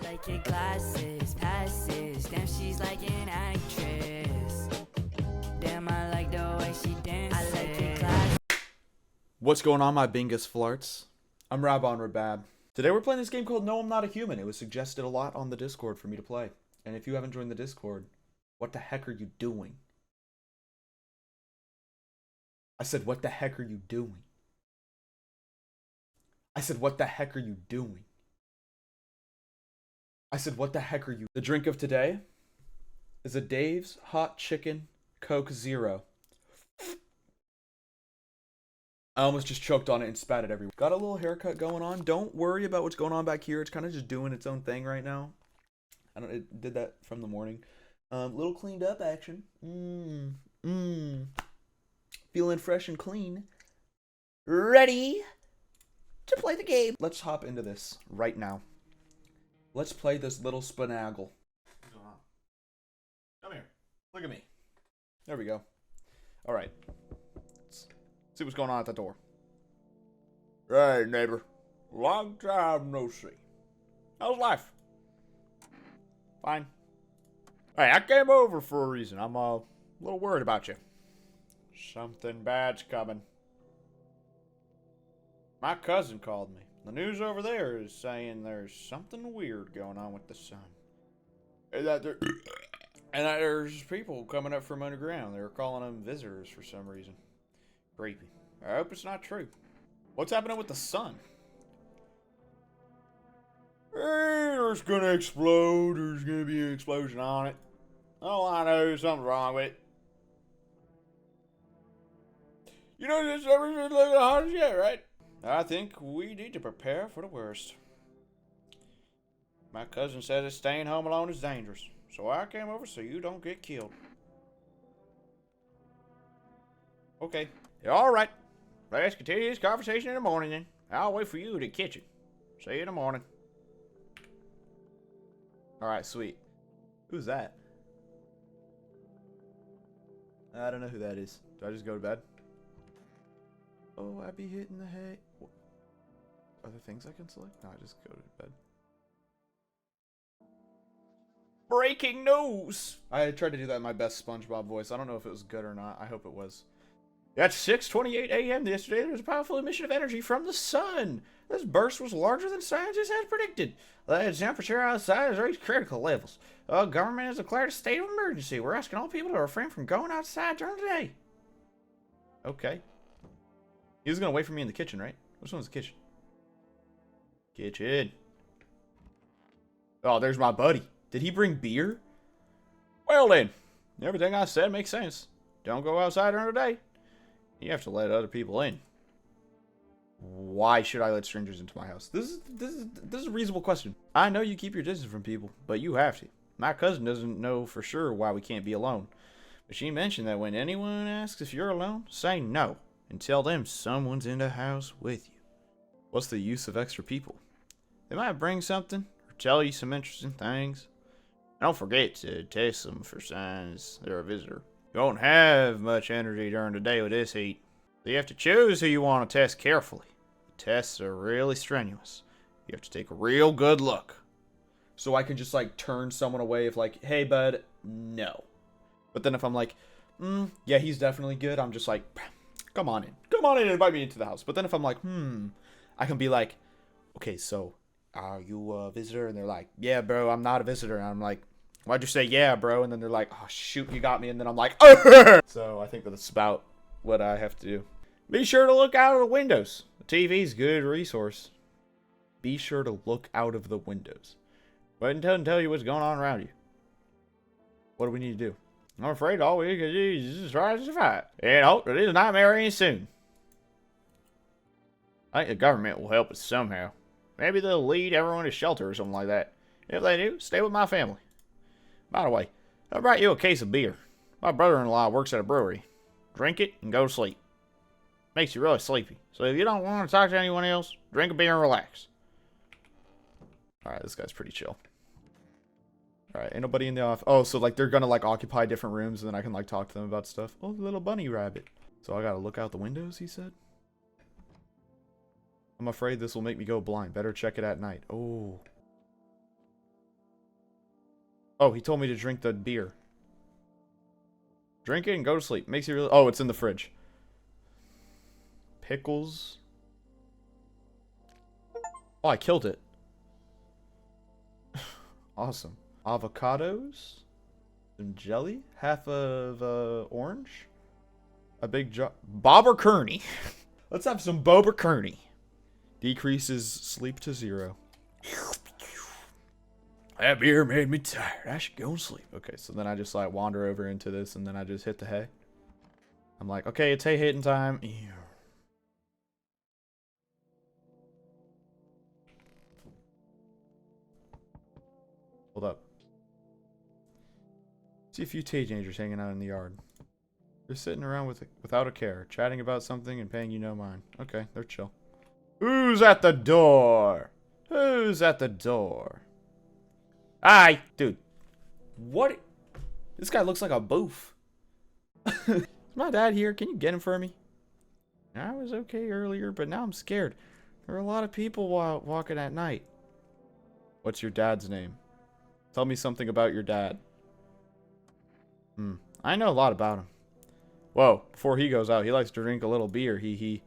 like your glasses, passes. Damn, she's like an actress. Damn, I like the way she dances. I like your glasses. What's going on, my bingus flarts? I'm Rabon Rabab. Today we're playing this game called No, I'm Not a Human. It was suggested a lot on the Discord for me to play. And if you haven't joined the Discord, what the heck are you doing? I said, what the heck are you doing? I said, what the heck are you doing? I said, what the heck are you? The drink of today is a Dave's Hot Chicken Coke Zero. I almost just choked on it and spat it everywhere. Got a little haircut going on. Don't worry about what's going on back here. It's kind of just doing its own thing right now. It did that from the morning. Little cleaned up action. Feeling fresh and clean. Ready to play the game. Let's hop into this right now. Let's play this little spinagle. What's going on? Come here. Look at me. There we go. All right. Let's see what's going on at the door. Hey, neighbor. Long time no see. How's life? Fine. Hey, I came over for a reason. I'm a little worried about you. Something bad's coming. My cousin called me. The news over there is saying there's something weird going on with the sun. And that there's people coming up from underground. They're calling them visitors for some reason. Creepy. I hope it's not true. What's happening with the sun? Hey, it's gonna explode. There's gonna be an explosion on it. Oh, I know, something's wrong with it. You know, this never been looking hot as yet, right? I think we need to prepare for the worst. My cousin says staying home alone is dangerous, so I came over so you don't get killed. Okay. All right. Let's continue this conversation in the morning then. I'll wait for you in the kitchen. See you in the morning. All right, sweet. Who's that? I don't know who that is. Do I just go to bed? Oh, I be hitting the hay. Are there things I can select? No, I just go to bed. Breaking news! I tried to do that in my best SpongeBob voice. I don't know if it was good or not. I hope it was. At 6:28 a.m. yesterday, there was a powerful emission of energy from the sun. This burst was larger than scientists had predicted. The temperature outside has reached critical levels. The government has declared a state of emergency. We're asking all people to refrain from going outside during the day. Okay. He was going to wait for me in the kitchen, right? Which one's the kitchen? Kitchen. Oh, there's my buddy. Did he bring beer? Well then, everything I said makes sense. Don't go outside during the day. You have to let other people in. Why should I let strangers into my house? This is a reasonable question. I know you keep your distance from people, but you have to. My cousin doesn't know for sure why we can't be alone. But she mentioned that when anyone asks if you're alone, say no. And tell them someone's in the house with you. What's the use of extra people? They might bring something or tell you some interesting things. Don't forget to test them for signs they're a visitor. You won't have much energy during the day with this heat. So you have to choose who you want to test carefully. The tests are really strenuous. You have to take a real good look. So I can just like turn someone away if like, hey bud, no. But then if I'm like, yeah, he's definitely good. I'm just like, come on in. Come on in and invite me into the house. But then if I'm like, I can be like, okay, so are you a visitor? And they're like, yeah, bro, I'm not a visitor. And I'm like, why'd you say yeah, bro? And then they're like, oh, shoot, you got me. And then I'm like, so I think that's about what I have to do. Be sure to look out of the windows. The TV's a good resource. Be sure to look out of the windows. Wait until I tell you what's going on around you. What do we need to do? I'm afraid all we can do is just try to survive. And hope that this nightmare ends soon. I think the government will help us somehow. Maybe they'll lead everyone to shelter or something like that. If they do, stay with my family. By the way, I brought you a case of beer. My brother-in-law works at a brewery. Drink it and go to sleep. Makes you really sleepy. So if you don't want to talk to anyone else, drink a beer and relax. Alright, this guy's pretty chill. Alright, ain't nobody in the office. Oh, so like they're gonna like occupy different rooms and then I can like talk to them about stuff. Oh, the little bunny rabbit. So I gotta look out the windows, he said? I'm afraid this will make me go blind. Better check it at night. Oh. Oh, he told me to drink the beer. Drink it and go to sleep. Makes you really... Oh, it's in the fridge. Pickles. Oh, I killed it. Awesome. Avocados. Some jelly. Half of orange. A big jar. Bobber Kearney. Let's have some Bober Kearney. Decreases sleep to 0. That beer made me tired. I should go and sleep. Okay, so then I just like wander over into this and then I just hit the hay. I'm like, okay, it's hay hitting time. Ew. Hold up. See a few teenagers hanging out in the yard. They're sitting around without a care, chatting about something and paying you no mind. Okay, they're chill. Who's at the door? Who's at the door? Hi, dude. What? This guy looks like a boof. Is my dad here? Can you get him for me? I was okay earlier, but now I'm scared. There are a lot of people walking at night. What's your dad's name? Tell me something about your dad. I know a lot about him. Whoa, before he goes out, he likes to drink a little beer. He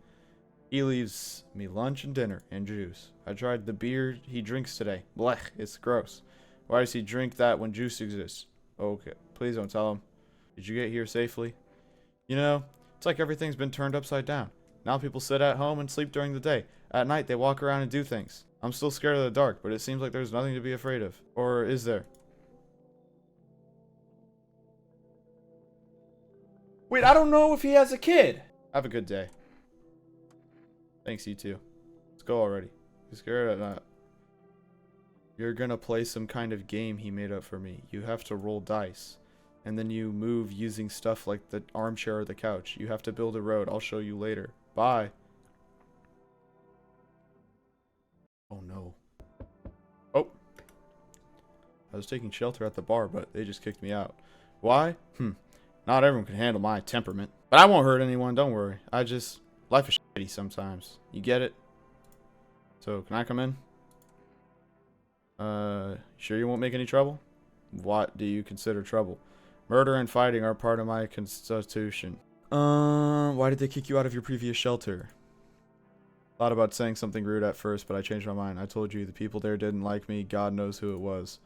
leaves me lunch and dinner and juice. I tried the beer he drinks today. Blech, it's gross. Why does he drink that when juice exists? Okay, please don't tell him. Did you get here safely? You know, it's like everything's been turned upside down. Now people sit at home and sleep during the day. At night, they walk around and do things. I'm still scared of the dark, but it seems like there's nothing to be afraid of. Or is there? Wait, I don't know if he has a kid. Have a good day. Thanks, you too. Let's go already. You scared of that? You're gonna play some kind of game he made up for me. You have to roll dice. And then you move using stuff like the armchair or the couch. You have to build a road. I'll show you later. Bye. Oh no. Oh. I was taking shelter at the bar, but they just kicked me out. Why? Not everyone can handle my temperament. But I won't hurt anyone, don't worry. Life is shitty sometimes. You get it? So, can I come in? Sure you won't make any trouble? What do you consider trouble? Murder and fighting are part of my constitution. Why did they kick you out of your previous shelter? Thought about saying something rude at first, but I changed my mind. I told you the people there didn't like me. God knows who it was.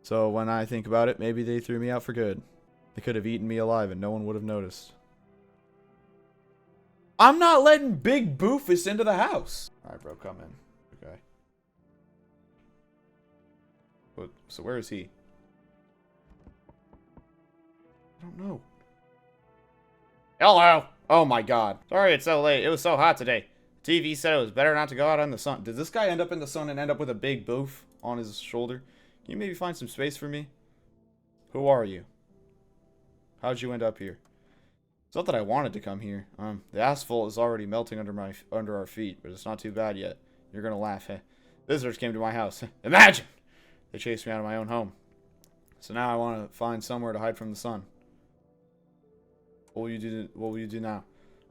So when I think about it, maybe they threw me out for good. They could have eaten me alive and no one would have noticed. I'm not letting Big Boofus into the house. Alright, bro, come in. Okay. So where is he? I don't know. Hello! Oh my god. Sorry it's so late. It was so hot today. TV said it was better not to go out in the sun. Did this guy end up in the sun and end up with a big boof on his shoulder? Can you maybe find some space for me? Who are you? How'd you end up here? It's not that I wanted to come here. The asphalt is already melting under our feet, but it's not too bad yet. You're gonna laugh, heh? Visitors came to my house. Imagine! They chased me out of my own home. So now I want to find somewhere to hide from the sun. What will you do now?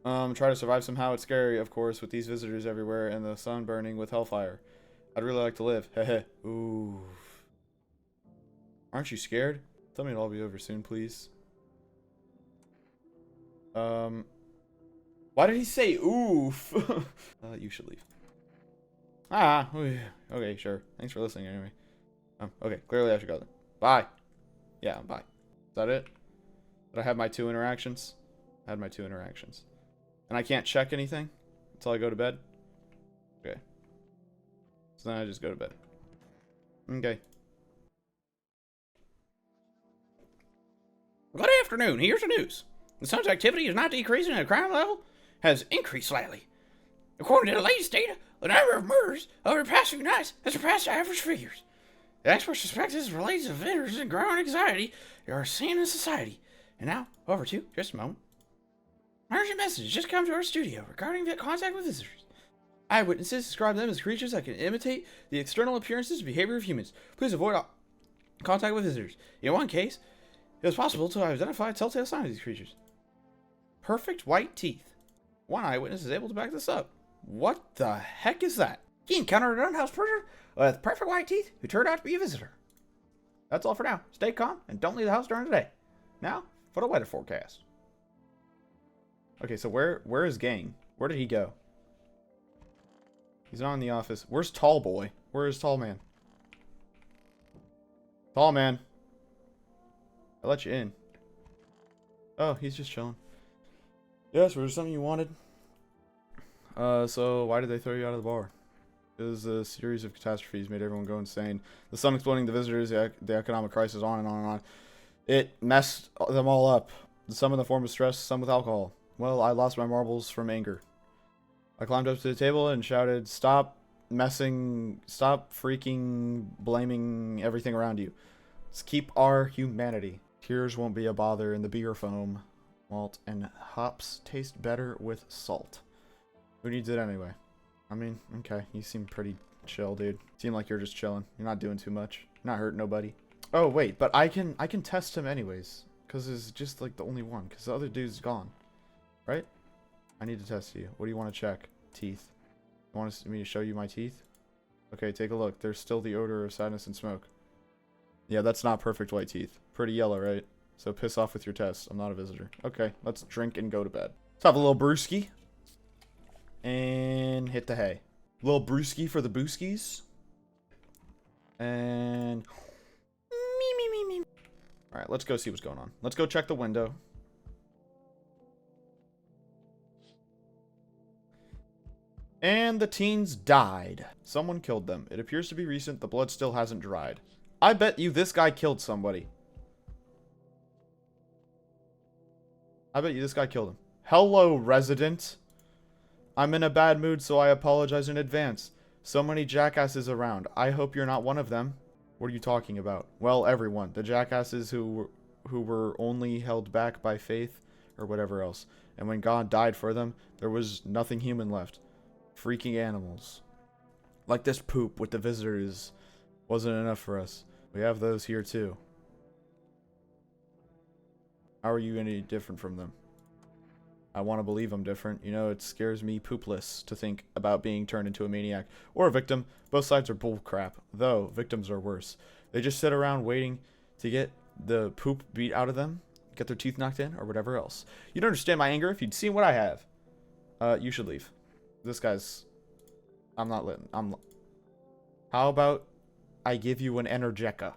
Try to survive somehow. It's scary, of course, with these visitors everywhere and the sun burning with hellfire. I'd really like to live. Heh. Ooh. Aren't you scared? Tell me it'll all be over soon, please. Why did he say oof? You should leave. Okay, sure. Thanks for listening anyway. Okay, clearly I should go then. Bye. Yeah, bye. Is that it? Did I have my 2 interactions? I had my 2 interactions. And I can't check anything until I go to bed? Okay. So then I just go to bed. Okay. Good afternoon. Here's the news. The sun's activity is not decreasing and the crime level has increased slightly. According to the latest data, the number of murders over the past few nights has surpassed average figures. The experts suspect this is related to visitors and growing anxiety they are seeing in society. And now, over to just a moment. An urgent message has just come to our studio regarding the contact with visitors. Eyewitnesses describe them as creatures that can imitate the external appearances and behavior of humans. Please avoid contact with visitors. In one case, it was possible to identify a telltale sign of these creatures. Perfect white teeth. One eyewitness is able to back this up. What the heck is that? He encountered an unhoused person with perfect white teeth who turned out to be a visitor. That's all for now. Stay calm and don't leave the house during the day. Now, for the weather forecast. Okay, so where is Gang? Where did he go? He's not in the office. Where's Tall Boy? Where is Tall Man? Tall Man. I let you in. Oh, he's just chilling. Yes, was there something you wanted? So why did they throw you out of the bar? It was a series of catastrophes made everyone go insane. The sun exploding, the visitors, the economic crisis, on and on and on. It messed them all up. Some in the form of stress, some with alcohol. Well, I lost my marbles from anger. I climbed up to the table and shouted, "Stop messing, stop freaking blaming everything around you. Let's keep our humanity. Tears won't be a bother in the beer foam. Malt and hops taste better with salt." Who needs it anyway? I mean, okay, you seem pretty chill, dude. Seem like you're just chilling. You're not doing too much. You're not hurting nobody. Oh, wait, but I can test him anyways. Because it's just, like, the only one. Because the other dude's gone. Right? I need to test you. What do you want to check? Teeth. You want me to show you my teeth? Okay, take a look. There's still the odor of sadness and smoke. Yeah, that's not perfect white teeth. Pretty yellow, right? So piss off with your test. I'm not a visitor. Okay, let's drink and go to bed. Let's have a little brewski. And hit the hay. Little brewski for the booskies. And... Alright, let's go see what's going on. Let's go check the window. And the teens died. Someone killed them. It appears to be recent. The blood still hasn't dried. I bet you this guy killed somebody. I bet you this guy killed him. Hello, resident. I'm in a bad mood, so I apologize in advance. So many jackasses around. I hope you're not one of them. What are you talking about? Well, everyone. The jackasses who were only held back by faith or whatever else. And when God died for them, there was nothing human left. Freaking animals. Like this poop with the visitors wasn't enough for us. We have those here too. How are you any different from them? I want to believe I'm different. You know, it scares me poopless to think about being turned into a maniac or a victim. Both sides are bull crap, though victims are worse. They just sit around waiting to get the poop beat out of them, get their teeth knocked in, or whatever else. You'd understand my anger if you'd seen what I have. You should leave. This guy's... I'm not letting... How about I give you an Energeca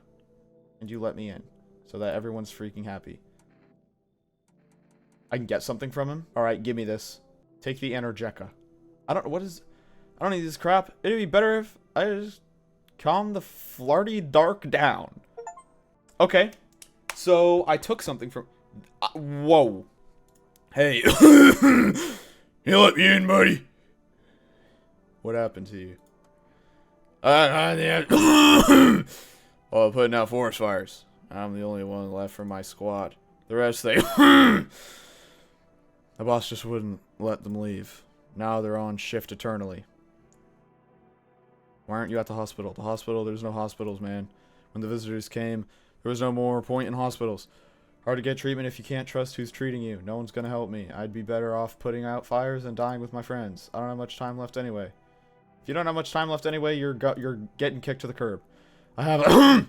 and you let me in so that everyone's freaking happy? I can get something from him? Alright, give me this. Take the Energeca. I don't need this crap. It'd be better if I just calm the flarty dark down. Okay. So, I took something from... whoa. Hey. You let me in, buddy. What happened to you? Well, putting out forest fires. I'm the only one left from my squad. The rest, they... The boss just wouldn't let them leave. Now they're on shift eternally. Why aren't you at the hospital? The hospital, there's no hospitals, man. When the visitors came, there was no more point in hospitals. Hard to get treatment if you can't trust who's treating you. No one's gonna help me. I'd be better off putting out fires and dying with my friends. I don't have much time left anyway. If you don't have much time left anyway, you're getting kicked to the curb. I have a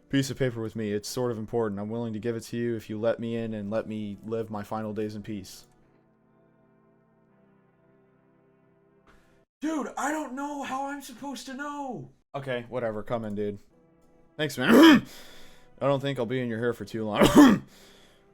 piece of paper with me. It's sort of important. I'm willing to give it to you if you let me in and let me live my final days in peace. Dude, I don't know how I'm supposed to know. Okay, whatever. Come in, dude. Thanks, man. I don't think I'll be in your hair for too long. At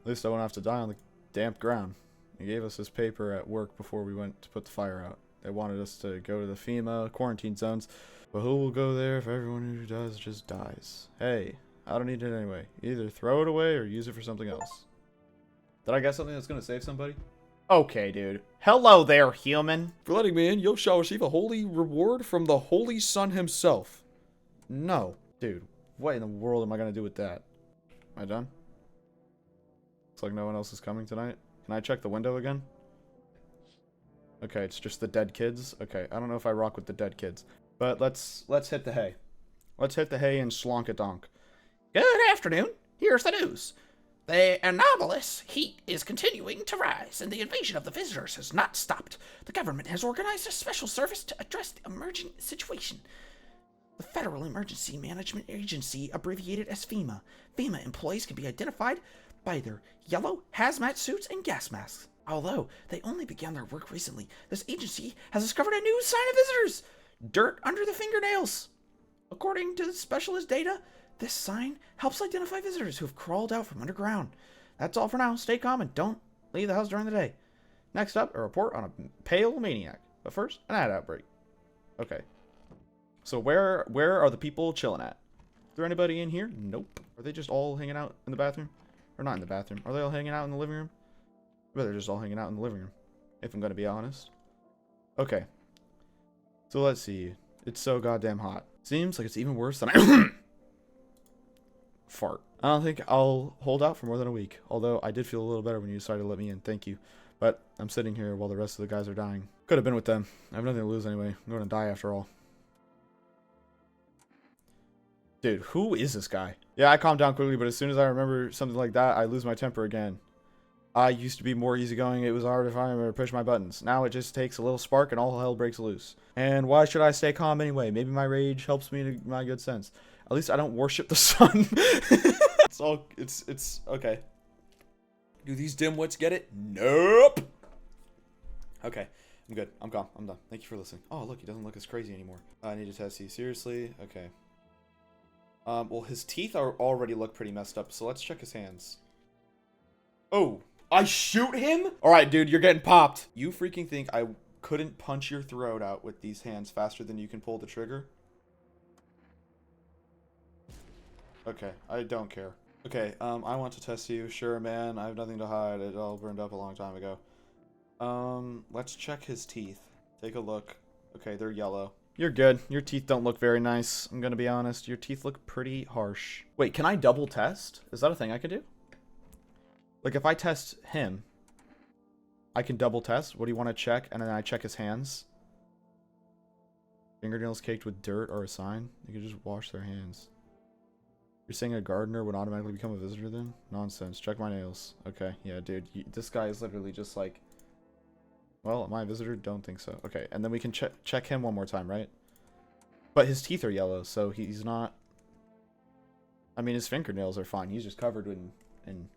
least I won't have to die on the damp ground. He gave us this paper at work before we went to put the fire out. They wanted us to go to the FEMA quarantine zones. But who will go there if everyone who does just dies? Hey, I don't need it anyway. Either throw it away or use it for something else. Did I get something that's going to save somebody? Okay, dude. Hello there, human. For letting me in, you shall receive a holy reward from the Holy Son himself. No. Dude, what in the world am I going to do with that? Am I done? Looks like no one else is coming tonight. Can I check the window again? Okay, it's just the dead kids. Okay, I don't know if I rock with the dead kids. But let's hit the hay. Let's hit the hay and slonk-a-donk. Good afternoon. Here's the news. The anomalous heat is continuing to rise, and the invasion of the visitors has not stopped. The government has organized a special service to address the emergent situation. The Federal Emergency Management Agency, abbreviated as FEMA. FEMA employees can be identified by their yellow hazmat suits and gas masks. Although they only began their work recently, this agency has discovered a new sign of visitors: dirt under the fingernails. According to the specialist data, this sign helps identify visitors who have crawled out from underground. That's all for now. Stay calm and don't leave the house during the day. Next up, a report on a pale maniac. But first, an ad outbreak. Okay. So where are the people chilling at? Is there anybody in here? Nope. Are they just all hanging out in the bathroom? Or not in the bathroom. Are they all hanging out in the living room? I bet they're just all hanging out in the living room, if I'm going to be honest. Okay. So let's see. It's so goddamn hot. Seems like it's even worse than I fart. I don't think I'll hold out for more than a week. Although I did feel a little better when you decided to let me in. Thank you. But I'm sitting here while the rest of the guys are dying. Could have been with them. I have nothing to lose anyway. I'm going to die after all. Dude, who is this guy? Yeah, I calm down quickly, but as soon as I remember something like that, I lose my temper again. I used to be more easygoing. It was hard if I remember to push my buttons. Now it just takes a little spark and all hell breaks loose. And why should I stay calm anyway? Maybe my rage helps me in my good sense. At least I don't worship the sun. It's okay. Do these dimwits get it? Nope. Okay, I'm good. I'm calm. I'm done. Thank you for listening. Oh, look, he doesn't look as crazy anymore. I need to test you. Seriously? Okay. Well, his teeth already look pretty messed up, so let's check his hands. Oh, I shoot him? Alright, dude, you're getting popped. You freaking think I couldn't punch your throat out with these hands faster than you can pull the trigger? Okay, I don't care. Okay, I want to test you. Sure, man, I have nothing to hide. It all burned up a long time ago. Let's check his teeth. Take a look. Okay, they're yellow. You're good. Your teeth don't look very nice. I'm gonna be honest. Your teeth look pretty harsh. Wait, can I double test? Is that a thing I could do? Like, if I test him, I can double test. What do you want to check? And then I check his hands. Fingernails caked with dirt are a sign. You can just wash their hands. You're saying a gardener would automatically become a visitor then? Nonsense. Check my nails. Okay, yeah, dude. This guy is literally just like... Well, am I a visitor? Don't think so. Okay, and then we can check him one more time, right? But his teeth are yellow, so he's not... I mean, his fingernails are fine. He's just covered in...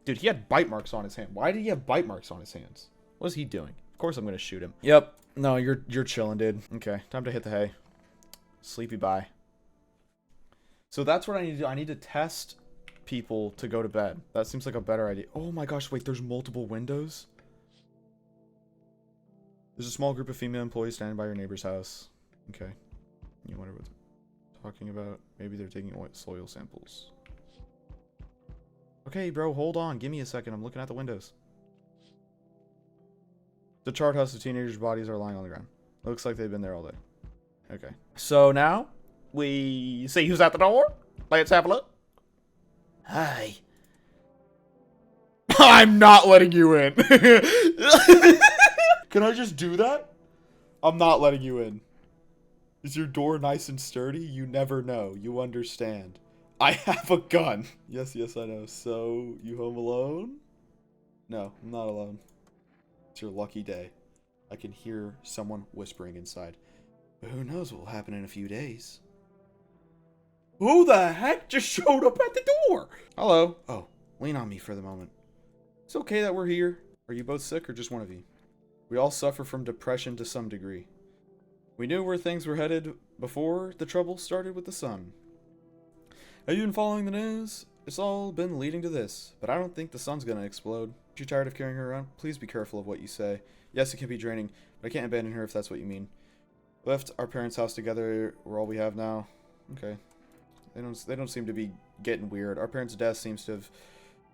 Dude, he had bite marks on his hand. Why did he have bite marks on his hands? What is he doing? Of course I'm going to shoot him. Yep. No, you're chilling, dude. Okay, time to hit the hay. Sleepy bye. So that's what I need to do. I need to test people to go to bed. That seems like a better idea. Oh my gosh, wait, there's multiple windows? There's a small group of female employees standing by your neighbor's house. Okay. You wonder what they're talking about. Maybe they're taking soil samples. Okay, bro, hold on. Give me a second. I'm looking at the windows. The chart house of teenagers' bodies are lying on the ground. Looks like they've been there all day. Okay. So now, we see who's at the door. Let's have a look. Hi. I'm not letting you in. Can I just do that? I'm not letting you in. Is your door nice and sturdy? You never know. You understand. I have a gun. Yes, I know. So, you home alone? No, I'm not alone. It's your lucky day. I can hear someone whispering inside. But who knows what will happen in a few days. Who the heck just showed up at the door? Hello. Oh, lean on me for the moment. It's okay that we're here. Are you both sick or just one of you? We all suffer from depression to some degree. We knew where things were headed before the trouble started with the sun. Have you been following the news? It's all been leading to this, but I don't think the sun's gonna explode. If you're tired of carrying her around, please be careful of what you say. Yes, it can be draining, but I can't abandon her if that's what you mean. We left our parents' house together. We're all we have now. Okay. They don't seem to be getting weird. Our parents' death seems to have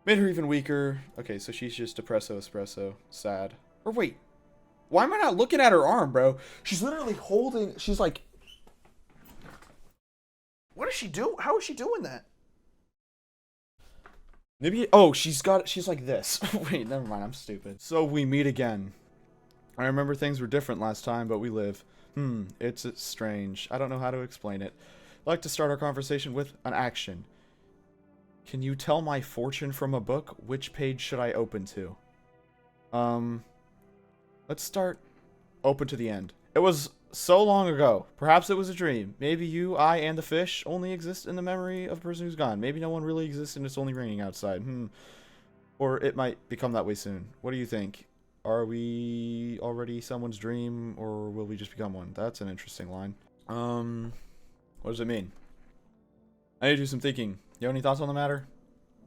made her even weaker. Okay, so she's just depresso espresso. Sad. Or wait. Why am I not looking at her arm, bro? She's literally holding... She's like... What does she do? How is she doing that? Maybe... Oh, she's like this. Wait, never mind. I'm stupid. So we meet again. I remember things were different last time, but we live. It's strange. I don't know how to explain it. I'd like to start our conversation with an action. Can you tell my fortune from a book? Which page should I open to? Let's start open to the end. It was so long ago. Perhaps it was a dream. Maybe you, I, and the fish only exist in the memory of a person who's gone. Maybe no one really exists and it's only raining outside. Or it might become that way soon. What do you think? Are we already someone's dream, or will we just become one? That's an interesting line. What does it mean? I need to do some thinking. You have any thoughts on the matter?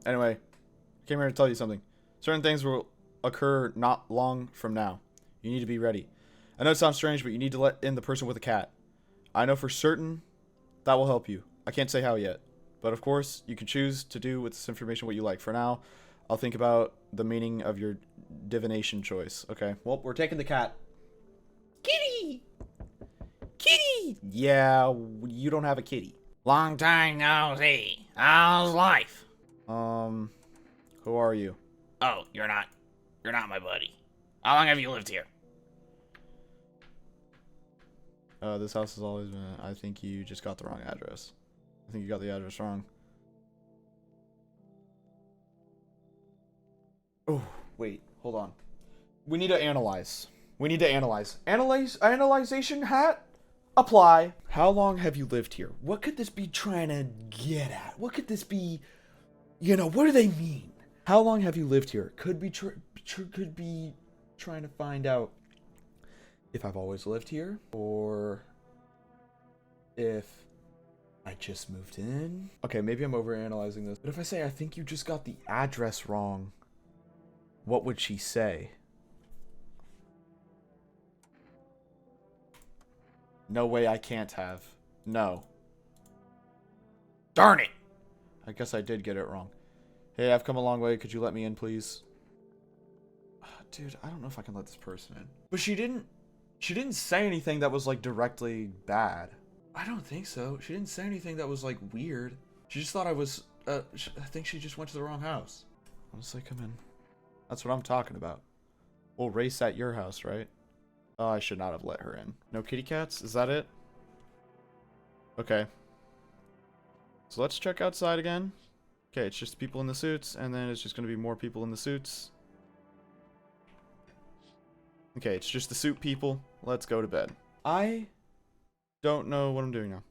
Anyway, I came here to tell you something. Certain things will occur not long from now. You need to be ready. I know it sounds strange, but you need to let in the person with a cat. I know for certain that will help you. I can't say how yet. But of course, you can choose to do with this information what you like. For now, I'll think about the meaning of your divination choice. Okay, well, we're taking the cat. Kitty! Kitty! Yeah, you don't have a kitty. Long time no see. How's life? Who are you? Oh, you're not my buddy. How long have you lived here? This house has always been... I think you just got the wrong address. I think you got the address wrong. Oh, wait. Hold on. We need to analyze. We need to analyze. Analyzation hat? Apply. How long have you lived here? What could this be trying to get at? What could this be... what do they mean? How long have you lived here? Could be trying to find out if I've always lived here, or if I just moved in. Okay, maybe I'm overanalyzing this. But if I say I think you just got the address wrong, what would she say? No way I can't have. No. Darn it! I guess I did get it wrong. Hey, I've come a long way. Could you let me in, please? Dude, I don't know if I can let this person in. But she didn't say anything that was, like, directly bad. I don't think so. She didn't say anything that was, like, weird. She just thought I was, I think she just went to the wrong house. Honestly, come in. That's what I'm talking about. We'll race at your house, right? Oh, I should not have let her in. No kitty cats? Is that it? Okay. So let's check outside again. Okay, it's just people in the suits, and then it's just going to be more people in the suits. Okay, it's just the suit people. Let's go to bed. I don't know what I'm doing now.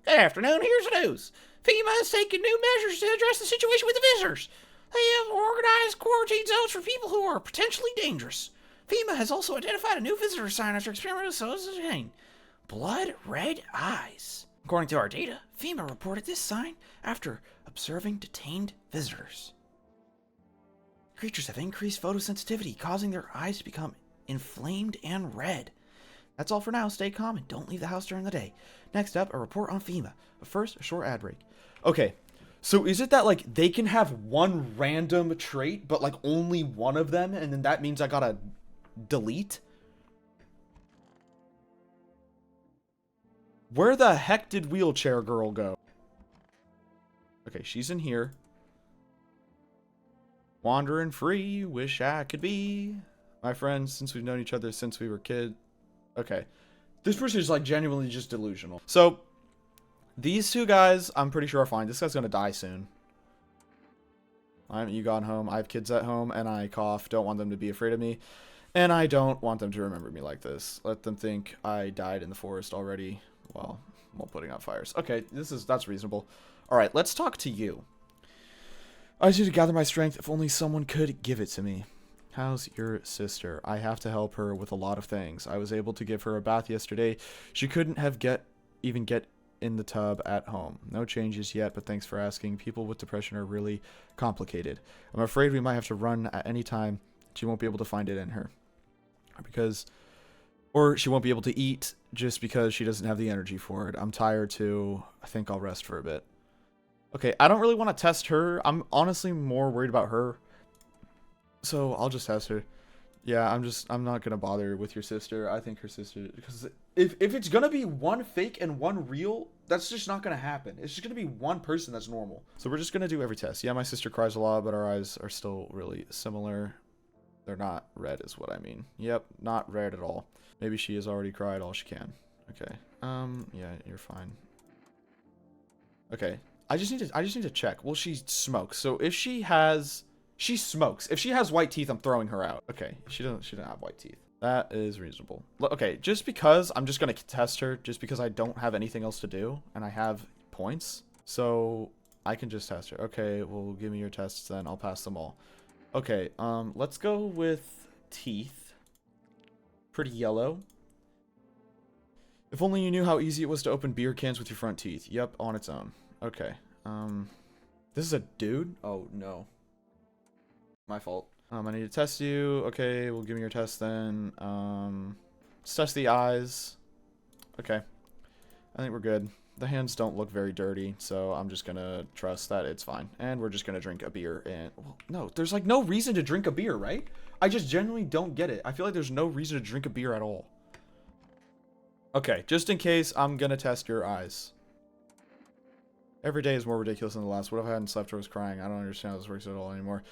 Good afternoon, here's the news. FEMA has taken new measures to address the situation with the visitors. They have organized quarantine zones for people who are potentially dangerous. FEMA has also identified a new visitor sign after experimental associating blood red eyes. According to our data, FEMA reported this sign after observing detained visitors. Creatures have increased photosensitivity, causing their eyes to become inflamed and red. That's all for now. Stay calm and don't leave the house during the day. Next up, a report on FEMA. But first, a short ad break. Okay, so is it that, like, they can have one random trait, but, like, only one of them, and then that means I gotta delete? Where the heck did wheelchair girl go? Okay, she's in here. Wandering free, wish I could be my friends since we've known each other since we were kids. Okay. This person is, like, genuinely just delusional. So, these two guys, I'm pretty sure are fine. This guy's gonna die soon. I haven't you gone home. I have kids at home, and I cough. Don't want them to be afraid of me. And I don't want them to remember me like this. Let them think I died in the forest already. Well, while putting out fires. Okay, that's reasonable. Alright, let's talk to you. I just need to gather my strength. If only someone could give it to me. How's your sister? I have to help her with a lot of things. I was able to give her a bath yesterday. She couldn't have even get in the tub at home. No changes yet, but thanks for asking. People with depression are really complicated. I'm afraid we might have to run at any time. She won't be able to find it in her. Or she won't be able to eat just because she doesn't have the energy for it. I'm tired too. I think I'll rest for a bit. Okay, I don't really want to test her. I'm honestly more worried about her. So I'll just test her. Yeah, I'm not going to bother with your sister. I think her sister, because if it's going to be one fake and one real, that's just not going to happen. It's just going to be one person that's normal. So we're just going to do every test. Yeah, my sister cries a lot, but our eyes are still really similar. They're not red is what I mean. Yep, not red at all. Maybe she has already cried all she can. Okay. Yeah, you're fine. Okay. I just need to check. Well, she smokes. So if she smokes. If she has white teeth, I'm throwing her out. Okay. She doesn't have white teeth. That is reasonable. Okay, just because I'm just going to test her, just because I don't have anything else to do, and I have points, so I can just test her. Okay, well, give me your tests then. I'll pass them all. Okay, let's go with teeth. Pretty yellow. If only you knew how easy it was to open beer cans with your front teeth. Yep, on its own. Okay, this is a dude? Oh, no. My fault. I need to test you. Okay, well, give me your test then. Let's test the eyes. Okay. I think we're good. The hands don't look very dirty, so I'm just gonna trust that it's fine. And we're just gonna drink a beer and... Well, no, there's like no reason to drink a beer, right? I just genuinely don't get it. I feel like there's no reason to drink a beer at all. Okay, just in case, I'm gonna test your eyes. Every day is more ridiculous than the last. What if I hadn't slept or was crying? I don't understand how this works at all anymore.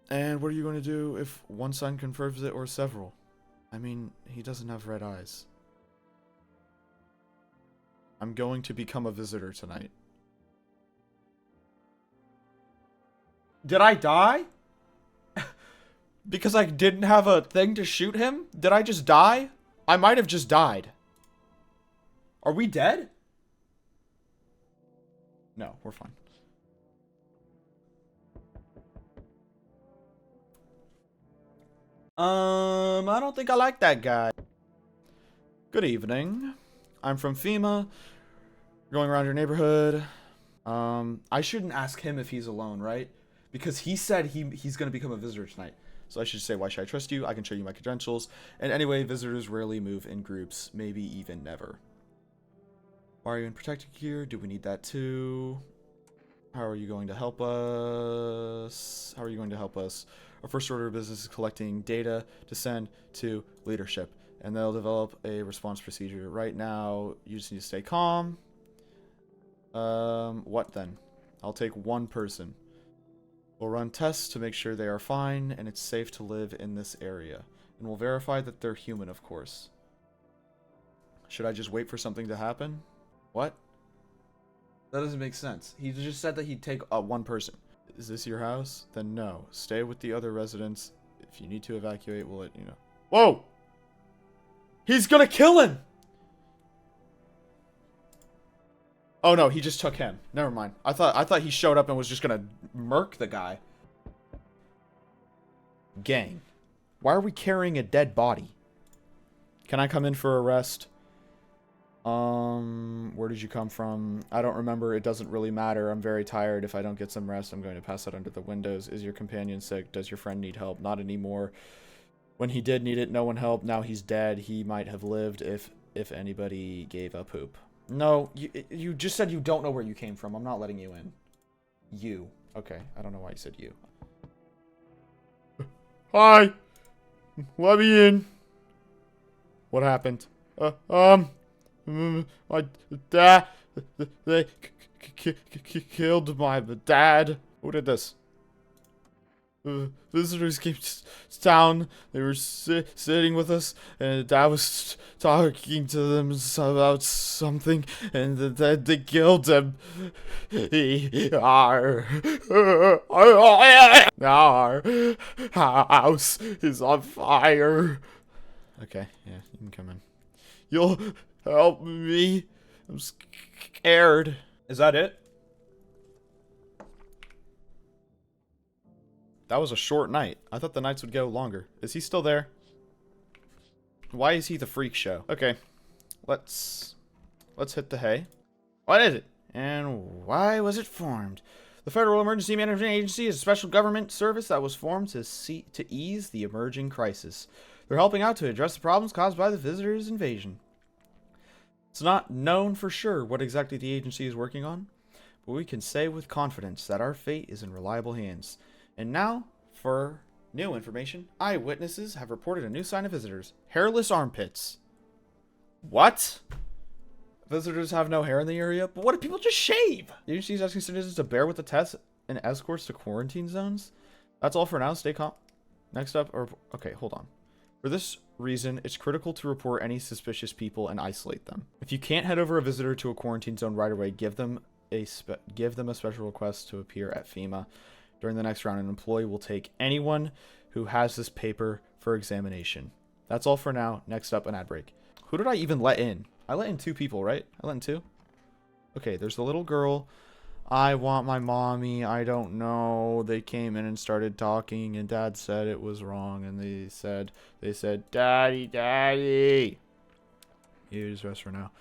And what are you going to do if one son confirms it or several? I mean, he doesn't have red eyes. I'm going to become a visitor tonight. Did I die? Because I didn't have a thing to shoot him? Did I just die? I might have just died. Are we dead? No, we're fine. I don't think I like that guy. Good evening. I'm from FEMA. Going around your neighborhood. I shouldn't ask him if he's alone, right? Because he said he's going to become a visitor tonight. So I should say, why should I trust you? I can show you my credentials. And anyway, visitors rarely move in groups, maybe even never. Why are you in protective gear? Do we need that too? How are you going to help us? How are you going to help us? Our first order of business is collecting data to send to leadership, and they'll develop a response procedure. Right now, you just need to stay calm. What then? I'll take one person. We'll run tests to make sure they are fine and it's safe to live in this area. And we'll verify that they're human, of course. Should I just wait for something to happen? What? That doesn't make sense. He just said that he'd take one person. Is this your house? Then no. Stay with the other residents. If you need to evacuate, we'll let you know. Whoa! He's gonna kill him! Oh no, he just took him. Never mind. I thought he showed up and was just gonna murk the guy. Gang. Why are we carrying a dead body? Can I come in for arrest? Where did you come from? I don't remember. It doesn't really matter. I'm very tired. If I don't get some rest, I'm going to pass out under the windows. Is your companion sick? Does your friend need help? Not anymore. When he did need it, no one helped. Now he's dead. He might have lived if anybody gave a poop. No, you just said you don't know where you came from. I'm not letting you in. You. Okay, I don't know why you said you. Hi. Let me in. What happened? My dad, they killed my dad. Who did this? Visitors came to town. They were sitting with us, and Dad was talking to them about something, and they killed him. Our house is on fire. Okay, yeah, you can come in. You'll help me. I'm scared. Is that it? That was a short night. I thought the nights would go longer. Is he still there? Why is he the freak show? Okay. Let's hit the hay. What is it? And why was it formed? The Federal Emergency Management Agency is a special government service that was formed to ease the emerging crisis. They're helping out to address the problems caused by the visitors' invasion. It's not known for sure what exactly the agency is working on, but we can say with confidence that our fate is in reliable hands. And now, for new information, eyewitnesses have reported a new sign of visitors. Hairless armpits. What? Visitors have no hair in the area? But what if people just shave? The agency is asking citizens to bear with the tests and escorts to quarantine zones. That's all for now. Stay calm. Next up, okay, hold on. For this reason, it's critical to report any suspicious people and isolate them. If you can't head over a visitor to a quarantine zone right away, give them a special request to appear at FEMA. During the next round, an employee will take anyone who has this paper for examination. That's all for now. Next up, an ad break. Who did I even let in? I let in 2 people, right? I let in 2? Okay, there's the little girl. I want my mommy. I don't know. They came in and started talking, and Dad said it was wrong, and they said, Daddy, Daddy. You just rest for now.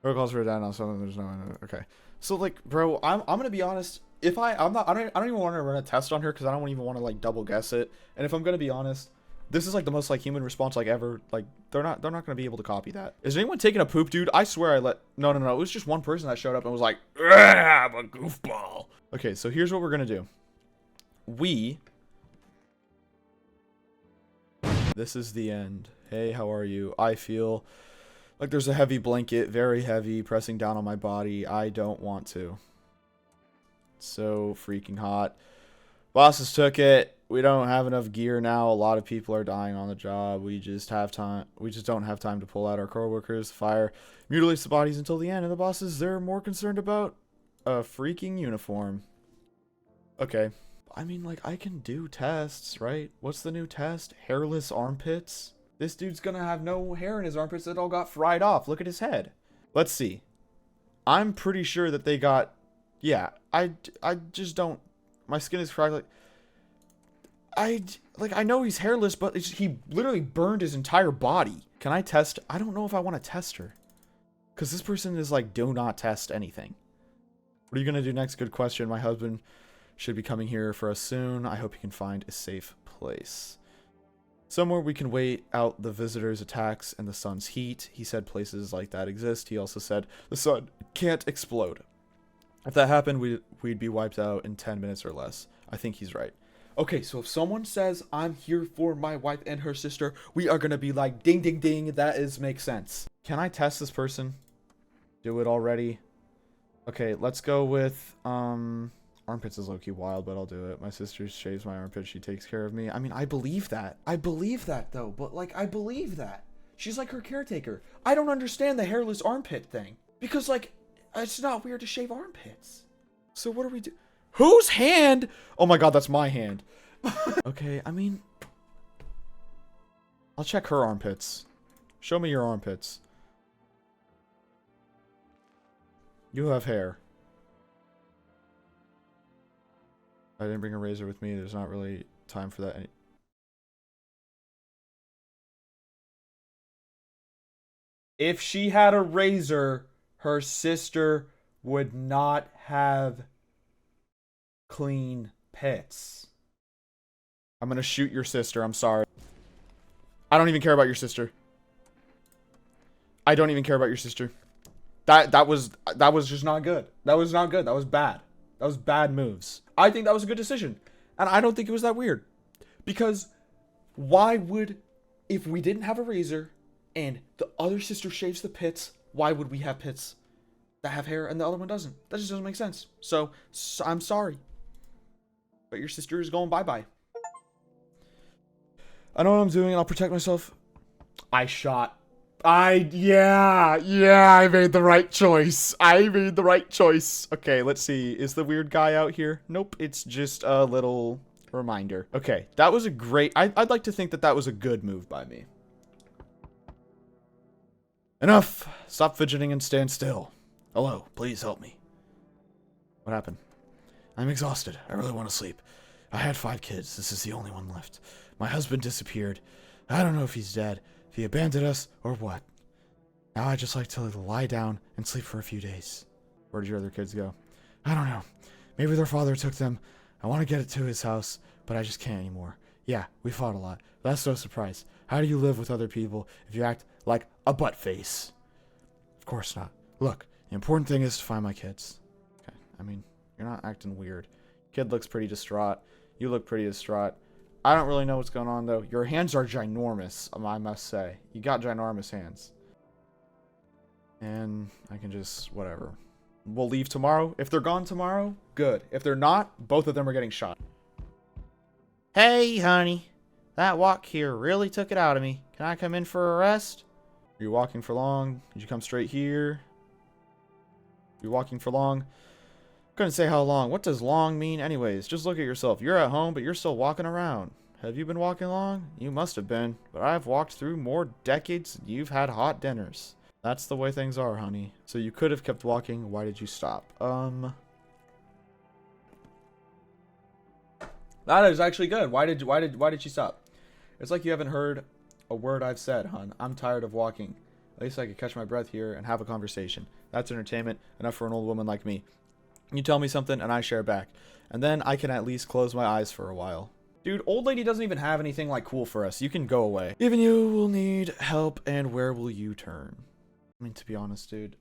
Girl calls for a dad now, so there's no. Okay. So like, bro, I'm gonna be honest. If I don't even want to run a test on her because I don't even want to like double guess it. And if I'm gonna be honest, this is like the most like human response like ever. Like they're not gonna be able to copy that. Is anyone taking a poop, dude? I swear I let no. It was just one person that showed up and was like, I'm a goofball. Okay, so here's what we're gonna do. This is the end. Hey, how are you? I feel like there's a heavy blanket, very heavy, pressing down on my body. I don't want to. So freaking hot. Bosses took it. We don't have enough gear now. A lot of people are dying on the job. We just don't have time to pull out our coworkers. Fire mutilates the bodies until the end, and the bosses, they're more concerned about a freaking uniform. Okay. I mean, like, I can do tests, right? What's the new test? Hairless armpits? This dude's gonna have no hair in his armpits. It all got fried off. Look at his head. Let's see. I'm pretty sure that they got... Yeah, I just don't... My skin is fried. I know he's hairless, but he literally burned his entire body. Can I test? I don't know if I want to test her. Because this person is like, do not test anything. What are you going to do next? Good question. My husband should be coming here for us soon. I hope he can find a safe place. Somewhere we can wait out the visitors' attacks and the sun's heat. He said places like that exist. He also said the sun can't explode. If that happened, we'd be wiped out in 10 minutes or less. I think he's right. Okay, so if someone says, I'm here for my wife and her sister, we are going to be like, ding, ding, ding. That makes sense. Can I test this person? Do it already. Okay, let's go with, armpits is low-key wild, but I'll do it. My sister shaves my armpits. She takes care of me. I mean, I believe that. I believe that, though. But, like, I believe that. She's like her caretaker. I don't understand the hairless armpit thing. Because, like, it's not weird to shave armpits. So what do we do? Whose hand? Oh my god, that's my hand. Okay, I mean... I'll check her armpits. Show me your armpits. You have hair. I didn't bring a razor with me. There's not really time for that. If she had a razor, her sister would not have clean pits. I'm gonna shoot your sister. I'm sorry. I don't even care about your sister. I don't even care about your sister. That was just not good. That was not good. That was bad. That was bad moves. I think that was a good decision. And I don't think it was that weird. Because why would, if we didn't have a razor and the other sister shaves the pits, why would we have pits that have hair and the other one doesn't? That just doesn't make sense. So I'm sorry. But your sister is going bye-bye. I know what I'm doing and I'll protect myself. I shot. Yeah, I made the right choice. Okay, let's see. Is the weird guy out here? Nope, it's just a little reminder. Okay, that was a great... I'd like to think that was a good move by me. Enough. Stop fidgeting and stand still. Hello, please help me. What happened? I'm exhausted. I really want to sleep. I had 5 kids. This is the only one left. My husband disappeared. I don't know if he's dead, if he abandoned us, or what. Now I'd just like to lie down and sleep for a few days. Where did your other kids go? I don't know. Maybe their father took them. I want to get it to his house, but I just can't anymore. Yeah, we fought a lot. That's no surprise. How do you live with other people if you act like a butt face? Of course not. Look, the important thing is to find my kids. Okay, I mean, you're not acting weird. Kid looks pretty distraught. You look pretty distraught. I don't really know what's going on, though. Your hands are ginormous, I must say. You got ginormous hands. And I can just, whatever. We'll leave tomorrow. If they're gone tomorrow, good. If they're not, both of them are getting shot. Hey, honey. That walk here really took it out of me. Can I come in for a rest? Are you walking for long? Did you come straight here? You're walking for long? Couldn't say how long. What does long mean anyways? Just look at yourself. You're at home, but you're still walking around. Have you been walking long? You must have been, but I've walked through more decades than you've had hot dinners. That's the way things are, honey. So you could have kept walking. Why did you stop? That is actually good. Why did she stop? It's like you haven't heard a word I've said, hon. I'm tired of walking. At least I could catch my breath here and have a conversation. That's entertainment, enough for an old woman like me. You tell me something and I share back. And then I can at least close my eyes for a while. Dude, old lady doesn't even have anything like cool for us. You can go away. Even you will need help, and where will you turn? I mean, to be honest, dude,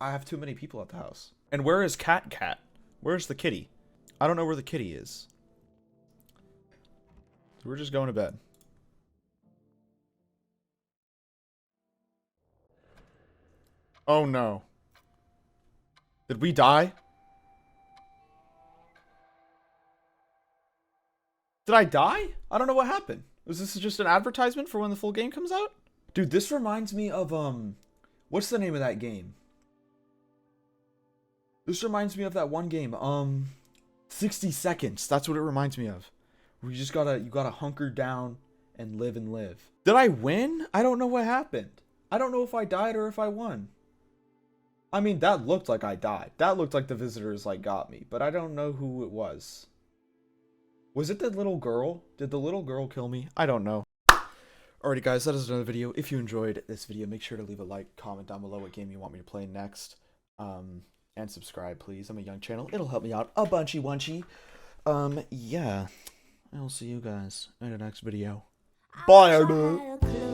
I have too many people at the house. And where is Cat? Where's the kitty? I don't know where the kitty is. So we're just going to bed. Oh no. Did we die? Did I die? I don't know what happened. Was this just an advertisement for when the full game comes out? Dude, this reminds me of, what's the name of that game? This reminds me of that one game, 60 Seconds. That's what it reminds me of. Where you gotta hunker down and live and live. Did I win? I don't know what happened. I don't know if I died or if I won. I mean, that looked like I died. That looked like the visitors, like, got me. But I don't know who it was. Was it the little girl? Did the little girl kill me? I don't know. Alrighty guys, that is another video. If you enjoyed this video, make sure to leave a like, comment down below what game you want me to play next. And subscribe, please. I'm a young channel. It'll help me out a bunchy. Yeah. I'll see you guys in the next video. Bye, dude.